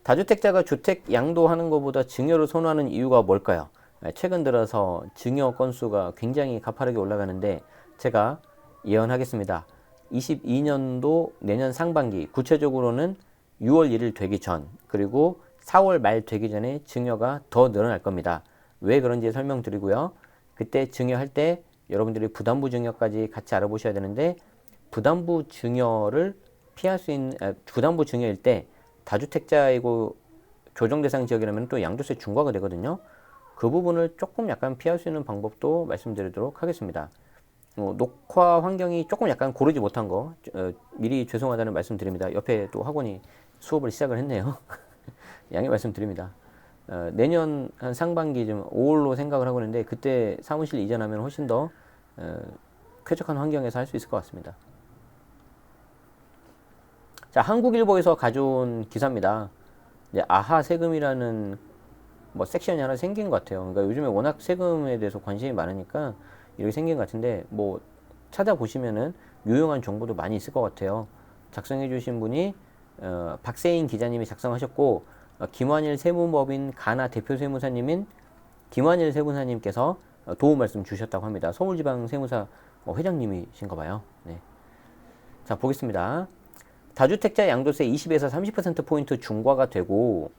다주택자가 주택 양도하는 것보다 증여를 선호하는 이유가 뭘까요? 최근 들어서 증여 건수가 굉장히 가파르게 올라가는데 제가 예언하겠습니다. 22년도 내년 상반기, 구체적으로는 6월 1일 되기 전, 그리고 4월 말 되기 전에 증여가 더 늘어날 겁니다. 왜 그런지 설명드리고요. 그때 증여할 때 여러분들이 부담부 증여까지 같이 알아보셔야 되는데, 부담부 증여를 피할 수 있는, 부담부 증여일 때 다주택자이고 조정 대상 지역이라면 또 양도세 중과가 되거든요. 그 부분을 조금 약간 피할 수 있는 방법도 말씀드리도록 하겠습니다. 녹화 환경이 조금 약간 고르지 못한 거 미리 죄송하다는 말씀드립니다. 옆에 또 학원이 수업을 시작을 했네요. 양해 말씀드립니다. 내년 한 상반기 좀 5월로 생각을 하고 있는데 그때 사무실 이전하면 훨씬 더 쾌적한 환경에서 할 수 있을 것 같습니다. 자, 한국일보에서 가져온 기사입니다. 이제 아하 세금이라는 뭐 섹션이 하나 생긴 것 같아요. 그러니까 요즘에 워낙 세금에 대해서 관심이 많으니까 이렇게 생긴 것 같은데, 뭐 찾아보시면은 유용한 정보도 많이 있을 것 같아요. 작성해 주신 분이 박세인 기자님이 작성하셨고, 김환일 세무법인 가나 대표 세무사님인 김환일 세무사님께서 도움 말씀 주셨다고 합니다. 서울지방세무사 회장님이신가 봐요. 네. 자, 보겠습니다. 다주택자 양도세 20에서 30%포인트 중과가 되고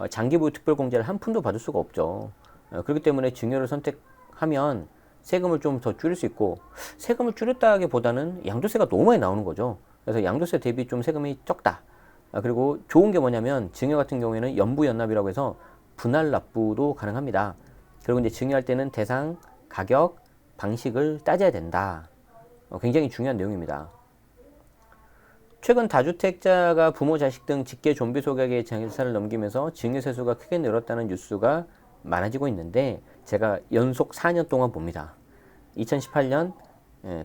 장기보유 특별공제를 한 푼도 받을 수가 없죠. 그렇기 때문에 증여를 선택하면 세금을 좀 더 줄일 수 있고, 세금을 줄였다기보다는 양도세가 너무 많이 나오는 거죠. 그래서 양도세 대비 좀 세금이 적다. 그리고 좋은 게 뭐냐면 증여 같은 경우에는 연부연납이라고 해서 분할 납부도 가능합니다. 그리고 이제 증여할 때는 대상, 가격, 방식을 따져야 된다. 굉장히 중요한 내용입니다. 최근 다주택자가 부모, 자식 등 직계 좀비 소각의 절차를 넘기면서 증여세 수가 크게 늘었다는 뉴스가 많아지고 있는데, 제가 연속 4년 동안 봅니다. 2018년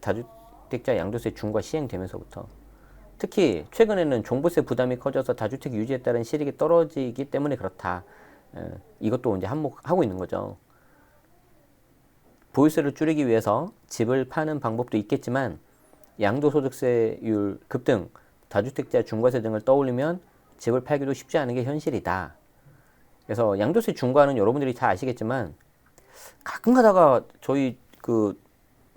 다주택자 양도세 중과 시행되면서부터 특히 최근에는 종부세 부담이 커져서 다주택 유지에 따른 실익이 떨어지기 때문에 그렇다. 이것도 이제 한몫하고 있는 거죠. 보유세를 줄이기 위해서 집을 파는 방법도 있겠지만 양도소득세율 급등, 다주택자 중과세 등을 떠올리면 집을 팔기도 쉽지 않은 게 현실이다. 그래서 양도세 중과는 여러분들이 다 아시겠지만 가끔 가다가 저희 그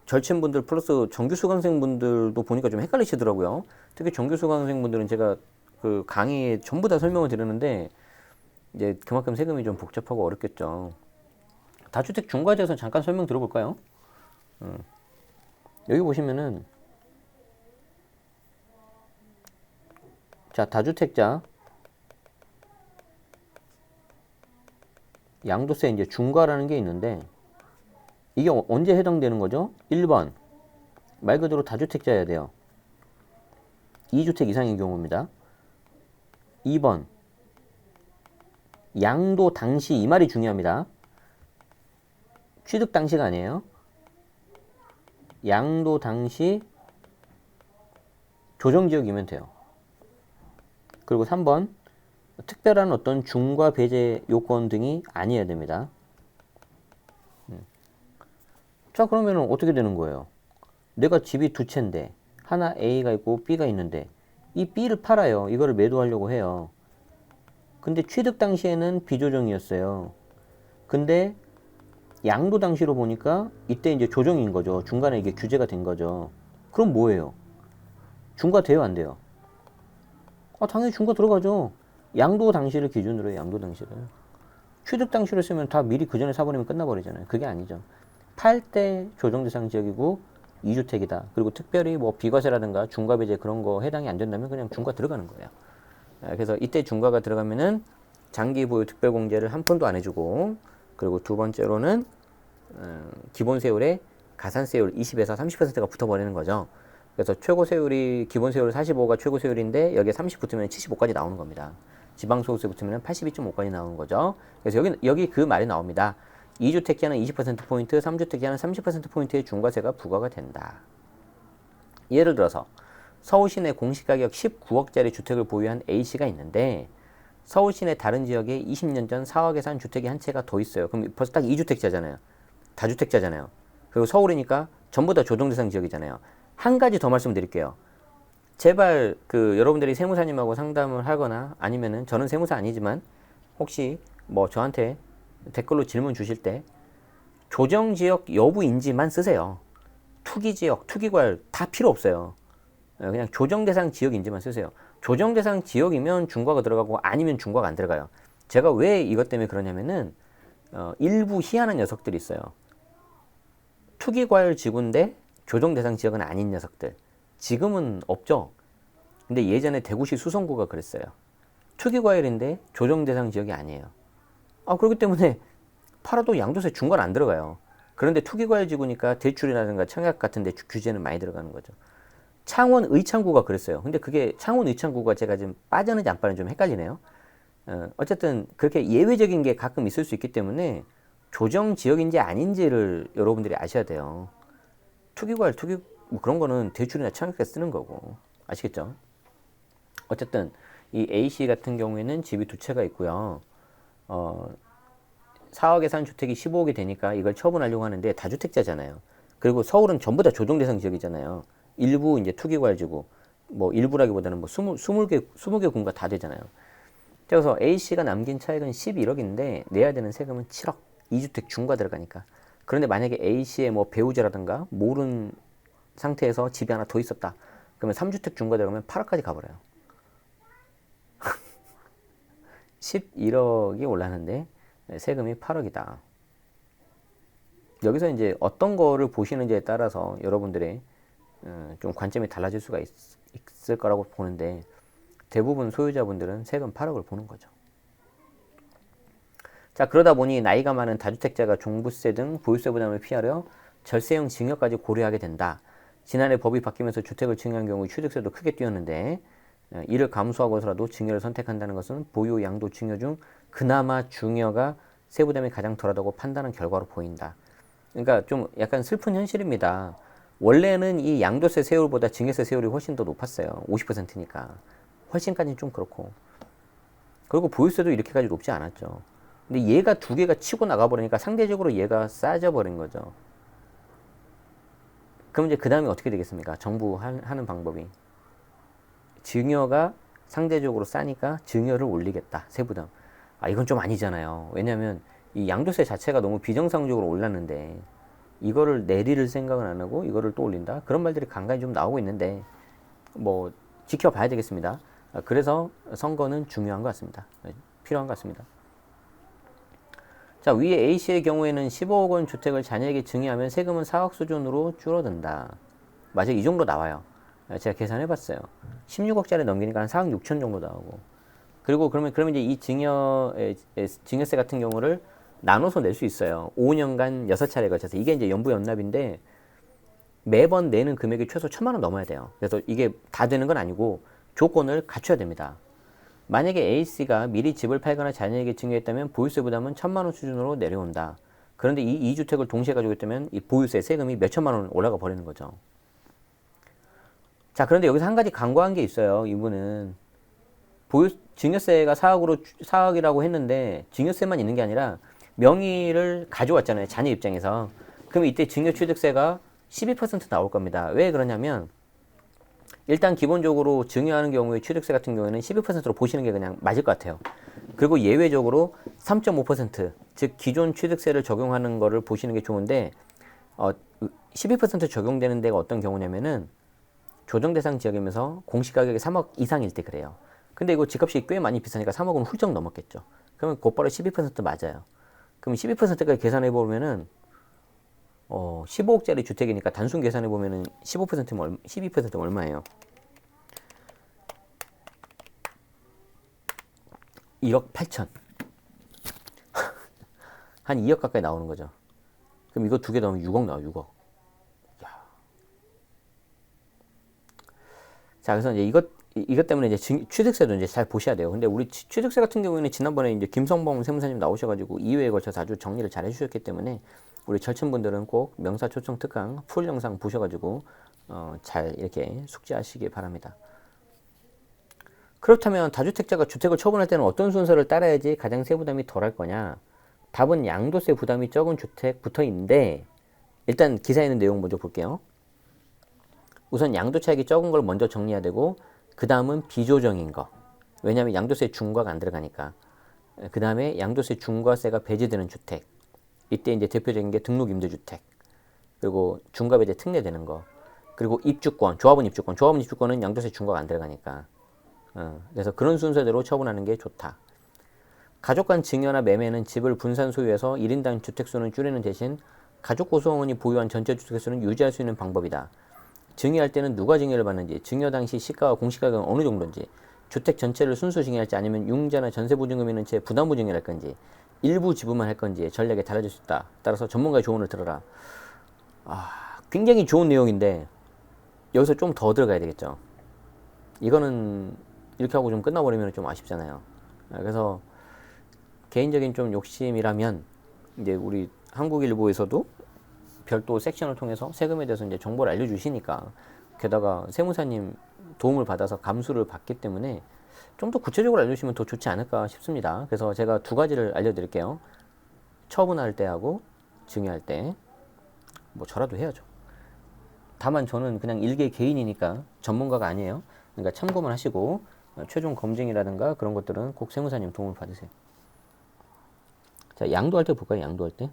절친분들 플러스 정규수강생분들도 보니까 좀 헷갈리시더라고요. 특히 정규수강생분들은 제가 그 강의에 전부 다 설명을 드렸는데 이제 그만큼 세금이 좀 복잡하고 어렵겠죠. 다주택 중과에 대해서 잠깐 설명 들어볼까요? 여기 보시면은 자, 다주택자 양도세 이제 중과라는 게 있는데 이게 언제 해당되는 거죠? 1번 말 그대로 다주택자여야 돼요. 2주택 이상인 경우입니다. 2번 양도 당시, 이 말이 중요합니다. 취득 당시가 아니에요. 양도 당시 조정지역이면 돼요. 그리고 3번 특별한 어떤 중과 배제 요건 등이 아니어야 됩니다. 자, 그러면 어떻게 되는 거예요? 내가 집이 두 채인데 하나 A가 있고 B가 있는데 이 B를 팔아요. 이거를 매도하려고 해요. 근데 취득 당시에는 비조정이었어요. 근데 양도 당시로 보니까 이때 이제 조정인 거죠. 중간에 이게 규제가 된 거죠. 그럼 뭐예요? 중과 돼요, 안 돼요? 당연히 중과 들어가죠. 양도 당시를 기준으로 해요, 양도 당시를. 취득 당시로 쓰면 다 미리 그 전에 사버리면 끝나버리잖아요. 그게 아니죠. 팔 때 조정 대상 지역이고 2주택이다. 그리고 특별히 뭐 비과세라든가 중과배제 그런 거 해당이 안 된다면 그냥 중과 들어가는 거예요. 그래서 이때 중과가 들어가면은 장기 보유 특별공제를 한 푼도 안 해주고, 그리고 두 번째로는 기본세율에 가산세율 20에서 30%가 붙어버리는 거죠. 그래서 최고세율이 기본세율 45가 최고세율인데 여기에 30 붙으면 75까지 나오는 겁니다. 지방소득세 붙으면 82.5까지 나오는 거죠. 그래서 여기 그 말이 나옵니다. 2주택자는 20%포인트, 3주택자는 30%포인트의 중과세가 부과가 된다. 예를 들어서 서울시내 공시가격 19억짜리 주택을 보유한 A씨가 있는데 서울시내 다른 지역에 20년 전 4억에 산 주택이 한 채가 더 있어요. 그럼 벌써 딱 2주택자잖아요. 다주택자잖아요. 그리고 서울이니까 전부 다 조정대상 지역이잖아요. 한 가지 더 말씀드릴게요. 제발 그 여러분들이 세무사님하고 상담을 하거나 아니면은 저는 세무사 아니지만 혹시 뭐 저한테 댓글로 질문 주실 때 조정지역 여부인지만 쓰세요. 투기지역, 투기과열 다 필요 없어요. 그냥 조정대상 지역인지만 쓰세요. 조정대상 지역이면 중과가 들어가고 아니면 중과가 안 들어가요. 제가 왜 이것 때문에 그러냐면은 일부 희한한 녀석들이 있어요. 투기과열 지구인데 조정대상 지역은 아닌 녀석들. 지금은 없죠. 근데 예전에 대구시 수성구가 그랬어요. 투기과열인데 조정대상 지역이 아니에요. 그렇기 때문에 팔아도 양도세 중과는 안 들어가요. 그런데 투기과열 지구니까 대출이라든가 청약 같은 데 규제는 많이 들어가는 거죠. 창원 의창구가 그랬어요. 근데 그게 창원 의창구가 제가 지금 빠졌는지 안 빠졌는지 좀 헷갈리네요. 어쨌든 그렇게 예외적인 게 가끔 있을 수 있기 때문에 조정 지역인지 아닌지를 여러분들이 아셔야 돼요. 투기과열, 뭐 그런 거는 대출이나 청약 때 쓰는 거고. 아시겠죠? 어쨌든 이 A씨 같은 경우에는 집이 두 채가 있고요. 4억에 산 주택이 15억이 되니까 이걸 처분하려고 하는데 다주택자잖아요. 그리고 서울은 전부 다 조정대상 지역이잖아요. 일부 이제 투기과열지구, 뭐 일부라기보다는 뭐 20개 군가 다 되잖아요. 그래서 A씨가 남긴 차익은 11억인데 내야 되는 세금은 7억. 2주택 중과 들어가니까. 그런데 만약에 A씨의 뭐 배우자라든가 모르는 상태에서 집이 하나 더 있었다. 그러면 3주택 중과 들어가면 8억까지 가버려요. 11억이 올랐는데 세금이 8억이다. 여기서 이제 어떤 거를 보시는지에 따라서 여러분들의 좀 관점이 달라질 수가 있을 거라고 보는데 대부분 소유자분들은 세금 8억을 보는 거죠. 자, 그러다 보니 나이가 많은 다주택자가 종부세 등 보유세 부담을 피하려 절세형 증여까지 고려하게 된다. 지난해 법이 바뀌면서 주택을 증여한 경우 취득세도 크게 뛰었는데 이를 감수하고서라도 증여를 선택한다는 것은 보유 양도 증여 중 그나마 증여가 세부담이 가장 덜하다고 판단한 결과로 보인다. 그러니까 좀 약간 슬픈 현실입니다. 원래는 이 양도세 세율보다 증여세 세율이 훨씬 더 높았어요. 50%니까. 훨씬까지는 좀 그렇고. 그리고 보유세도 이렇게까지 높지 않았죠. 근데 얘가 두 개가 치고 나가버리니까 상대적으로 얘가 싸져 버린 거죠. 그럼 이제 그 다음에 어떻게 되겠습니까? 정부 하는 방법이. 증여가 상대적으로 싸니까 증여를 올리겠다. 세부담. 이건 좀 아니잖아요. 왜냐면 이 양도세 자체가 너무 비정상적으로 올랐는데 이거를 내릴 생각은 안 하고 이거를 또 올린다. 그런 말들이 간간히 좀 나오고 있는데 뭐 지켜봐야 되겠습니다. 그래서 선거는 중요한 것 같습니다. 필요한 것 같습니다. 자, 위에 A씨의 경우에는 15억 원 주택을 자녀에게 증여하면 세금은 4억 수준으로 줄어든다. 맞아요. 이 정도 나와요. 제가 계산해봤어요. 16억짜리 넘기니까 한 4억 6천 정도 나오고. 그리고 그러면 이제 이 증여세 같은 경우를 나눠서 낼 수 있어요. 5년간 6차례에 걸쳐서. 이게 이제 연부연납인데 매번 내는 금액이 최소 1,000만 원 넘어야 돼요. 그래서 이게 다 되는 건 아니고 조건을 갖춰야 됩니다. 만약에 A씨가 미리 집을 팔거나 자녀에게 증여했다면 보유세 부담은 1,000만 원 수준으로 내려온다. 그런데 이 2주택을 동시에 가지고 있다면 이 보유세 세금이 몇 천만 원 올라가 버리는 거죠. 자, 그런데 여기서 한 가지 간과한 게 있어요. 이분은 증여세가 4억이라고 했는데 증여세만 있는 게 아니라 명의를 가져왔잖아요. 자녀 입장에서. 그럼 이때 증여취득세가 12% 나올 겁니다. 왜 그러냐면 일단 기본적으로 증여하는 경우에 취득세 같은 경우에는 12%로 보시는 게 그냥 맞을 것 같아요. 그리고 예외적으로 3.5%, 즉 기존 취득세를 적용하는 거를 보시는 게 좋은데 12% 적용되는 데가 어떤 경우냐면은 조정대상 지역이면서 공시가격이 3억 이상일 때 그래요. 근데 이거 집값이 꽤 많이 비싸니까 3억은 훌쩍 넘었겠죠. 그러면 곧바로 12% 맞아요. 그럼 12%까지 계산해 보면은 15억짜리 주택이니까 단순 계산해 보면은 15%면 12%면 얼마예요? 1억 8천. 한 2억 가까이 나오는 거죠. 그럼 이거 두 개 넣으면 6억 나와요. 6억. 야. 자, 그래서 이제 이것 때문에 이제 취득세도 이제 잘 보셔야 돼요. 근데 우리 취득세 같은 경우에는 지난번에 이제 김성범 세무사님 나오셔가지고 2회에 걸쳐서 아주 정리를 잘 해주셨기 때문에 우리 절친분들은 꼭 명사초청 특강 풀 영상 보셔가지고 잘 이렇게 숙지하시기 바랍니다. 그렇다면 다주택자가 주택을 처분할 때는 어떤 순서를 따라야지 가장 세부담이 덜할 거냐? 답은 양도세 부담이 적은 주택부터인데 일단 기사에 있는 내용 먼저 볼게요. 우선 양도 차익이 적은 걸 먼저 정리해야 되고 그 다음은 비조정인 거. 왜냐하면 양도세 중과가 안 들어가니까. 그 다음에 양도세 중과세가 배제되는 주택. 이때 이제 대표적인 게 등록임대주택. 그리고 중과 배제 특례되는 거. 그리고 입주권, 조합원 입주권. 조합원 입주권은 양도세 중과가 안 들어가니까. 그래서 그런 순서대로 처분하는 게 좋다. 가족 간 증여나 매매는 집을 분산 소유해서 1인당 주택수는 줄이는 대신 가족 구성원이 보유한 전체 주택수는 유지할 수 있는 방법이다. 증여할 때는 누가 증여를 받는지, 증여 당시 시가와 공시가격은 어느 정도인지, 주택 전체를 순수 증여할지 아니면 융자나 전세보증금 있는 채 부담부 증여를 할 건지, 일부 지분만 할 건지 전략에 달라질 수 있다. 따라서 전문가의 조언을 들어라. 굉장히 좋은 내용인데 여기서 좀 더 들어가야 되겠죠. 이거는 이렇게 하고 좀 끝나버리면 좀 아쉽잖아요. 그래서 개인적인 좀 욕심이라면 이제 우리 한국일보에서도 별도 섹션을 통해서 세금에 대해서 이제 정보를 알려주시니까 게다가 세무사님 도움을 받아서 감수를 받기 때문에 좀 더 구체적으로 알려주시면 더 좋지 않을까 싶습니다. 그래서 제가 두 가지를 알려드릴게요. 처분할 때하고 증여할 때. 뭐 저라도 해야죠. 다만 저는 그냥 일개 개인이니까 전문가가 아니에요. 그러니까 참고만 하시고 최종 검증이라든가 그런 것들은 꼭 세무사님 도움을 받으세요. 자, 양도할 때 볼까요? 양도할 때.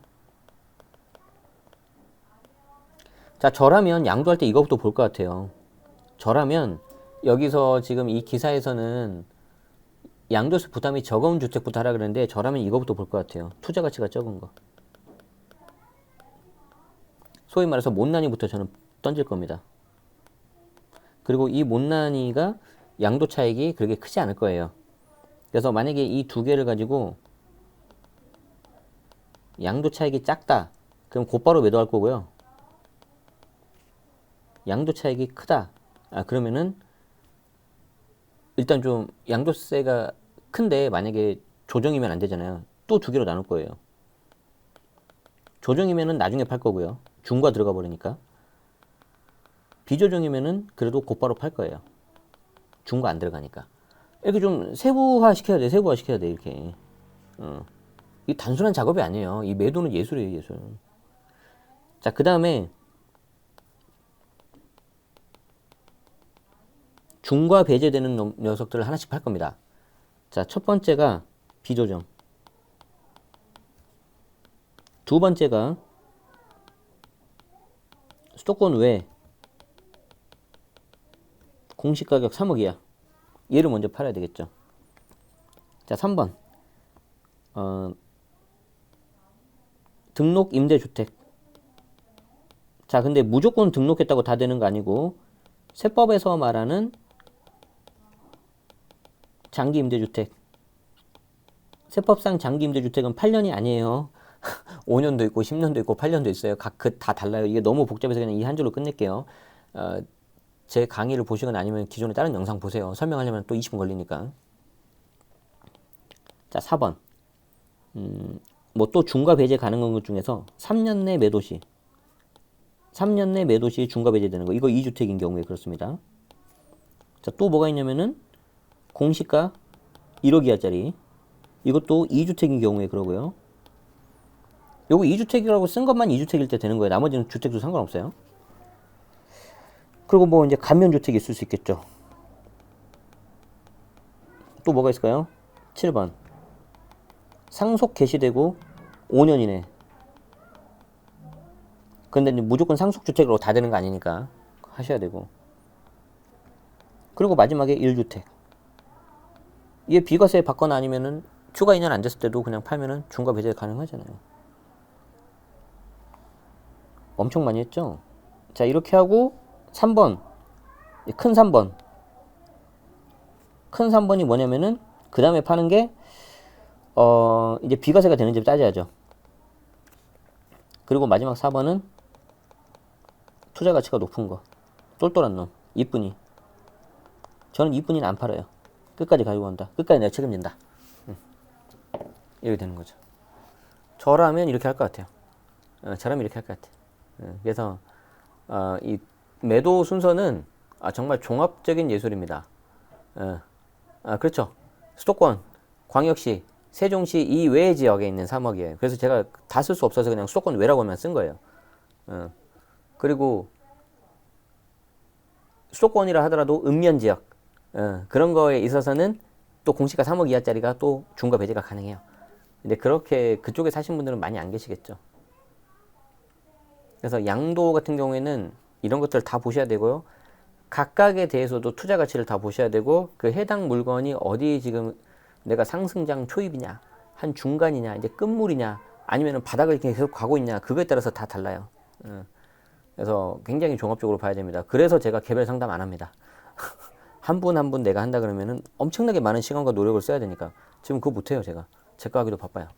자, 저라면 양도할 때 이것부터 볼 것 같아요. 저라면 여기서 지금 이 기사에서는 양도세 부담이 적은 주택부터 하라 그랬는데 저라면 이거부터 볼 것 같아요. 투자 가치가 적은 거. 소위 말해서 못난이부터 저는 던질 겁니다. 그리고 이 못난이가 양도 차익이 그렇게 크지 않을 거예요. 그래서 만약에 이 두 개를 가지고 양도 차익이 작다. 그럼 곧바로 매도할 거고요. 양도 차익이 크다. 그러면은 일단 좀 양도세가 큰데 만약에 조정이면 안 되잖아요. 또 두 개로 나눌 거예요. 조정이면은 나중에 팔 거고요. 중과 들어가 버리니까. 비조정이면은 그래도 곧바로 팔 거예요. 중과 안 들어가니까. 이렇게 좀 세부화 시켜야 돼. 세부화 시켜야 돼. 이렇게. 이 단순한 작업이 아니에요. 이 매도는 예술이에요. 예술. 자, 그 다음에 중과 배제되는 녀석들을 하나씩 팔 겁니다. 자, 첫 번째가 비조정. 두 번째가 수도권 외 공시가격 3억 이하. 얘를 먼저 팔아야 되겠죠. 자, 3번. 등록 임대주택. 자, 근데 무조건 등록했다고 다 되는 거 아니고 세법에서 말하는 장기 임대주택. 세법상 장기 임대주택은 8년이 아니에요. 5년도 있고 10년도 있고 8년도 있어요. 각 다 달라요. 이게 너무 복잡해서 그냥 이 한 줄로 끝낼게요. 제 강의를 보시거나 아니면 기존에 다른 영상 보세요. 설명하려면 또 20분 걸리니까. 자, 4번. 뭐 또 중과 배제 가능한 것 중에서 3년 내 매도 시. 3년 내 매도 시 중과 배제되는 거. 이거 2주택인 경우에 그렇습니다. 자, 또 뭐가 있냐면은 공시가 1억 이하짜리. 이것도 2주택인 경우에 그러고요. 요거 2주택이라고 쓴 것만 2주택일 때 되는 거예요. 나머지는 주택도 상관없어요. 그리고 뭐 이제 감면주택이 있을 수 있겠죠. 또 뭐가 있을까요? 7번. 상속 개시되고 5년 이내. 근데 이제 무조건 상속주택으로 다 되는 거 아니니까 하셔야 되고. 그리고 마지막에 1주택. 이게 비과세 받거나 아니면은 추가 2년 안 됐을 때도 그냥 팔면은 중과 배제 가능하잖아요. 엄청 많이 했죠? 자, 이렇게 하고 3번. 큰 3번. 큰 3번이 뭐냐면은 그 다음에 파는 게 이제 비과세가 되는지 따져야죠. 그리고 마지막 4번은 투자 가치가 높은 거. 똘똘한 놈. 이쁜이. 저는 이쁜이는 안 팔아요. 끝까지 가지고 간다. 끝까지 내가 책임진다. 이렇게 되는 거죠. 저라면 이렇게 할 것 같아요. 저라면 이렇게 할 것 같아요. 그래서 이 매도 순서는 정말 종합적인 예술입니다. 그렇죠. 수도권, 광역시, 세종시 이외 지역에 있는 3억이에요. 그래서 제가 다 쓸 수 없어서 그냥 수도권 외라고만 쓴 거예요. 그리고 수도권이라 하더라도 읍면 지역 그런 거에 있어서는 또 공시가 3억 이하짜리가 또 중과 배제가 가능해요. 근데 그렇게 그쪽에 사신 분들은 많이 안 계시겠죠. 그래서 양도 같은 경우에는 이런 것들 다 보셔야 되고요. 각각에 대해서도 투자 가치를 다 보셔야 되고 그 해당 물건이 어디 지금 내가 상승장 초입이냐 한 중간이냐 이제 끝물이냐 아니면 바닥을 계속 가고 있냐 그거에 따라서 다 달라요. 그래서 굉장히 종합적으로 봐야 됩니다. 그래서 제가 개별 상담 안 합니다. 한 분 한 분 내가 한다 그러면은 엄청나게 많은 시간과 노력을 써야 되니까 지금 그거 못해요. 제가 거 하기도 바빠요.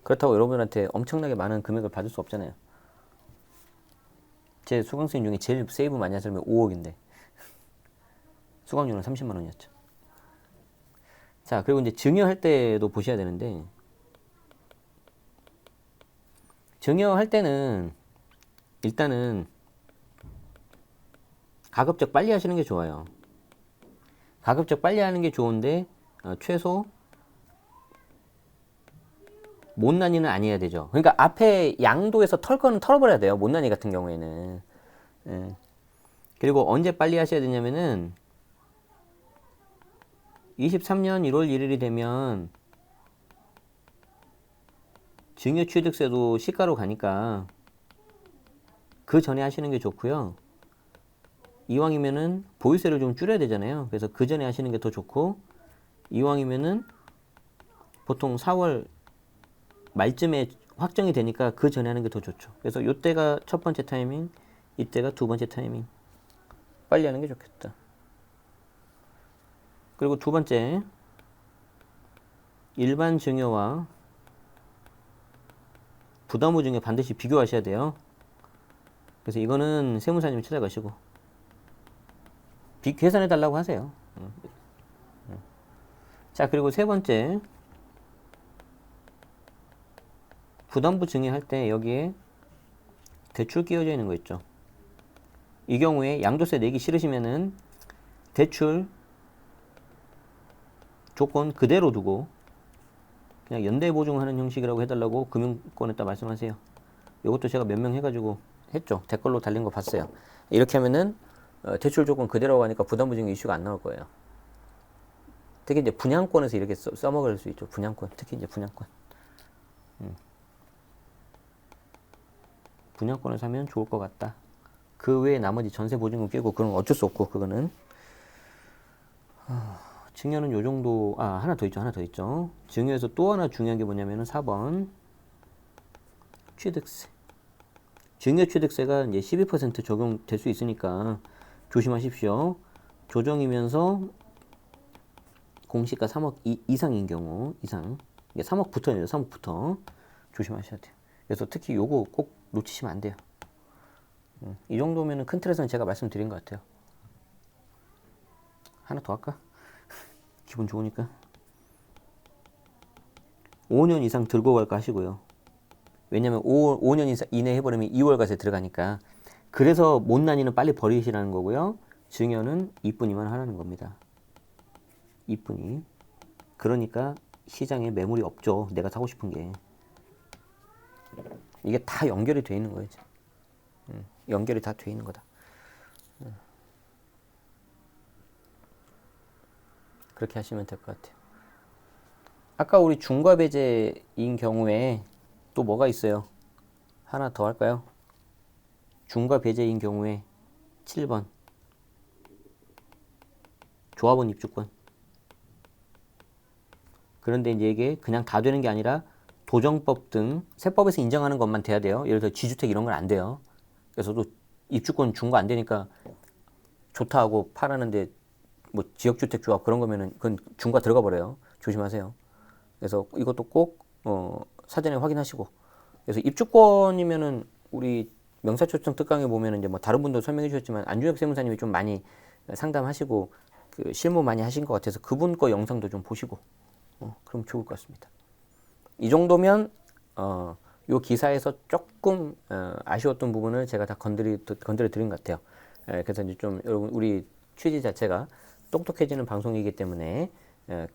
그렇다고 여러분한테 엄청나게 많은 금액을 받을 수 없잖아요. 제 수강생 중에 제일 세이브 많이 한 사람이 5억인데 수강료는 30만 원이었죠. 자, 그리고 이제 증여할 때도 보셔야 되는데 증여할 때는 일단은 가급적 빨리 하시는 게 좋아요. 가급적 빨리 하는 게 좋은데 최소 못난이는 아니어야 되죠. 그러니까 앞에 양도에서 털 거는 털어버려야 돼요. 못난이 같은 경우에는. 예. 그리고 언제 빨리 하셔야 되냐면은 23년 1월 1일이 되면 증여취득세도 시가로 가니까 그 전에 하시는 게 좋고요. 이왕이면은 보유세를 좀 줄여야 되잖아요. 그래서 그 전에 하시는 게 더 좋고 이왕이면은 보통 4월 말쯤에 확정이 되니까 그 전에 하는 게 더 좋죠. 그래서 이때가 첫 번째 타이밍, 이때가 두 번째 타이밍. 빨리 하는 게 좋겠다. 그리고 두 번째, 일반 증여와 부담후 증여 반드시 비교하셔야 돼요. 그래서 이거는 세무사님 찾아가시고 계산해 달라고 하세요. 자, 그리고 세 번째, 부담부 증여할 때 여기에 대출 끼워져 있는 거 있죠. 이 경우에 양도세 내기 싫으시면은 대출 조건 그대로 두고 그냥 연대 보증하는 형식이라고 해달라고 금융권에다 말씀하세요. 이것도 제가 몇 명 해가지고 했죠. 댓글로 달린 거 봤어요. 이렇게 하면은 대출 조건 그대로 가니까 부담부 증여 이슈가 안 나올 거예요. 특히 이제 분양권에서 이렇게 써먹을 수 있죠. 분양권. 특히 이제 분양권. 분양권을 사면 좋을 것 같다. 그 외에 나머지 전세 보증금 끼고 그런 건 어쩔 수 없고 그거는 증여는 요 정도. 하나 더 있죠. 증여에서 또 하나 중요한 게 뭐냐면은 4번 취득세. 증여 취득세가 이제 12% 적용될 수 있으니까 조심하십시오. 조정이면서 공시가 3억 이상인 경우 이게 3억부터예요. 3억부터 조심하셔야 돼요. 그래서 특히 요거 꼭 놓치시면 안 돼요. 이 정도면은 큰 틀에서는 제가 말씀드린 것 같아요. 하나 더 할까? 기분 좋으니까. 5년 이상 들고 갈까 하시고요. 왜냐면 5년 이내 해버리면 2월가세 들어가니까. 그래서 못난이는 빨리 버리시라는 거고요. 증여는 이뿐이만 하라는 겁니다. 이뿐이. 그러니까 시장에 매물이 없죠. 내가 사고 싶은 게. 이게 다 연결이 돼 있는 거예요. 연결이 다 돼 있는 거다. 그렇게 하시면 될 것 같아요. 아까 우리 중과 배제인 경우에 또 뭐가 있어요? 하나 더 할까요? 중과 배제인 경우에 7번 조합원 입주권. 그런데 이제 이게 그냥 다 되는 게 아니라 도정법 등 세법에서 인정하는 것만 돼야 돼요. 예를 들어 지주택 이런 건 안 돼요. 그래서 또 입주권 준 거 안 되니까 좋다 하고 팔았는데 뭐 지역주택 조합 그런 거면은 그건 중과 들어가 버려요. 조심하세요. 그래서 이것도 꼭 사전에 확인하시고. 그래서 입주권이면은 우리 명사초청 특강에 보면은 이제 뭐 다른 분도 설명해 주셨지만 안준혁 세무사님이 좀 많이 상담하시고 그 실무 많이 하신 것 같아서 그분 거 영상도 좀 보시고 그럼 좋을 것 같습니다. 이 정도면 요 기사에서 조금 아쉬웠던 부분을 제가 다 건드려 드린 것 같아요. 그래서 이제 좀 여러분 우리 취지 자체가 똑똑해지는 방송이기 때문에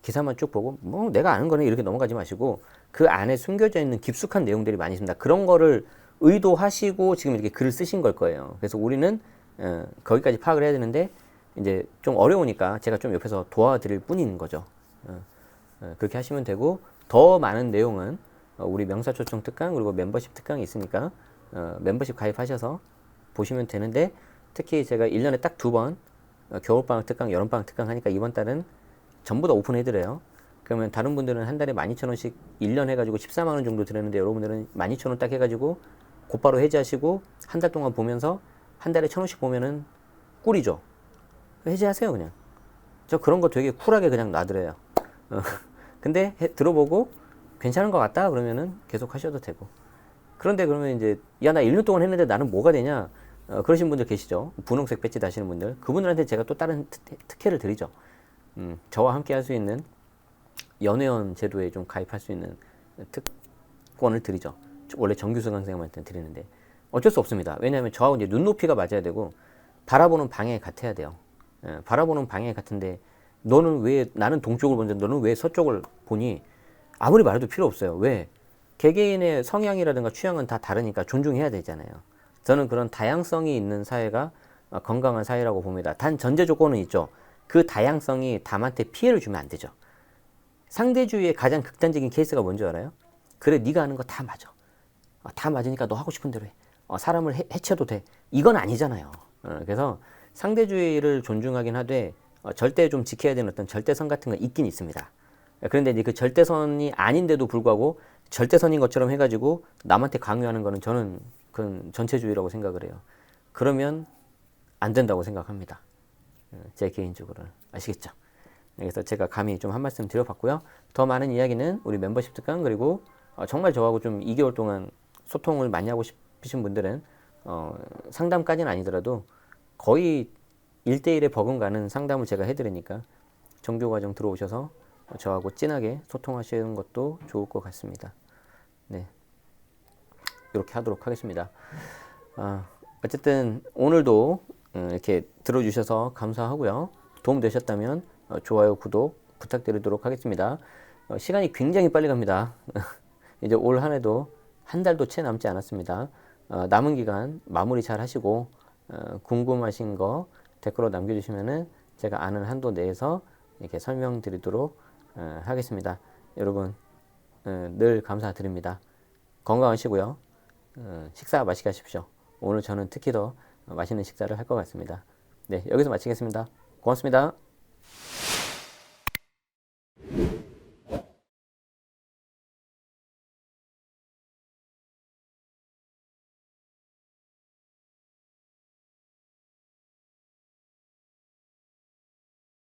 기사만 쭉 보고 뭐 내가 아는 거는 이렇게 넘어가지 마시고 그 안에 숨겨져 있는 깊숙한 내용들이 많이 있습니다. 그런 거를 의도하시고 지금 이렇게 글을 쓰신 걸 거예요. 그래서 우리는 거기까지 파악을 해야 되는데 이제 좀 어려우니까 제가 좀 옆에서 도와드릴 뿐인 거죠. 그렇게 하시면 되고, 더 많은 내용은 우리 명사초청 특강 그리고 멤버십 특강이 있으니까 멤버십 가입하셔서 보시면 되는데, 특히 제가 1년에 딱 2번 겨울방학 특강, 여름방학 특강 하니까 이번 달은 전부 다 오픈해드려요. 그러면 다른 분들은 한 달에 12,000원씩 1년 해가지고 14만원 정도 들었는데, 여러분들은 12,000원 딱 해가지고 곧바로 해지하시고 한 달 동안 보면서 한 달에 1,000원씩 보면은 꿀이죠. 해지하세요 그냥. 저 그런 거 되게 쿨하게 그냥 놔드려요. 근데 들어보고 괜찮은 것 같다 그러면은 계속 하셔도 되고. 그런데 그러면 이제 야 나 1년 동안 했는데 나는 뭐가 되냐, 그러신 분들 계시죠. 분홍색 배지 다시는 분들, 그분들한테 제가 또 다른 특혜를 드리죠. 저와 함께 할 수 있는 연회원 제도에 좀 가입할 수 있는 특권을 드리죠. 원래 정규 수강생한테는 드리는데 어쩔 수 없습니다. 왜냐하면 저하고 이제 눈높이가 맞아야 되고 바라보는 방향이 같아야 돼요. 바라보는 방향이 같은데 너는 왜, 나는 동쪽을 보는데 너는 왜 서쪽을 보니? 아무리 말해도 필요 없어요. 왜? 개개인의 성향이라든가 취향은 다 다르니까 존중해야 되잖아요. 저는 그런 다양성이 있는 사회가 건강한 사회라고 봅니다. 단 전제 조건은 있죠. 그 다양성이 남한테 피해를 주면 안 되죠. 상대주의의 가장 극단적인 케이스가 뭔지 알아요? 그래, 네가 하는 거 다 맞아. 다 맞으니까 너 하고 싶은 대로 해. 사람을 해쳐도 돼. 이건 아니잖아요. 그래서 상대주의를 존중하긴 하되 절대 좀 지켜야 되는 어떤 절대선 같은 건 있긴 있습니다. 그런데 이제 그 절대선이 아닌데도 불구하고 절대선인 것처럼 해가지고 남한테 강요하는 거는 저는 그건 전체주의라고 생각을 해요. 그러면 안 된다고 생각합니다. 제 개인적으로는. 아시겠죠? 그래서 제가 감히 좀 한 말씀 드려봤고요. 더 많은 이야기는 우리 멤버십 특강, 그리고 정말 저하고 좀 2개월 동안 소통을 많이 하고 싶으신 분들은 상담까지는 아니더라도 거의 1대1에 버금가는 상담을 제가 해드리니까 정규과정 들어오셔서 저하고 진하게 소통하시는 것도 좋을 것 같습니다. 네, 이렇게 하도록 하겠습니다. 어쨌든 오늘도 이렇게 들어주셔서 감사하고요. 도움 되셨다면 좋아요, 구독 부탁드리도록 하겠습니다. 시간이 굉장히 빨리 갑니다. 이제 올 한 해도 한 달도 채 남지 않았습니다. 남은 기간 마무리 잘 하시고 궁금하신 거 댓글로 남겨주시면은 제가 아는 한도 내에서 이렇게 설명드리도록 하겠습니다. 여러분 늘 감사드립니다. 건강하시고요. 식사 맛있게 하십시오. 오늘 저는 특히 더 맛있는 식사를 할 것 같습니다. 네, 여기서 마치겠습니다. 고맙습니다.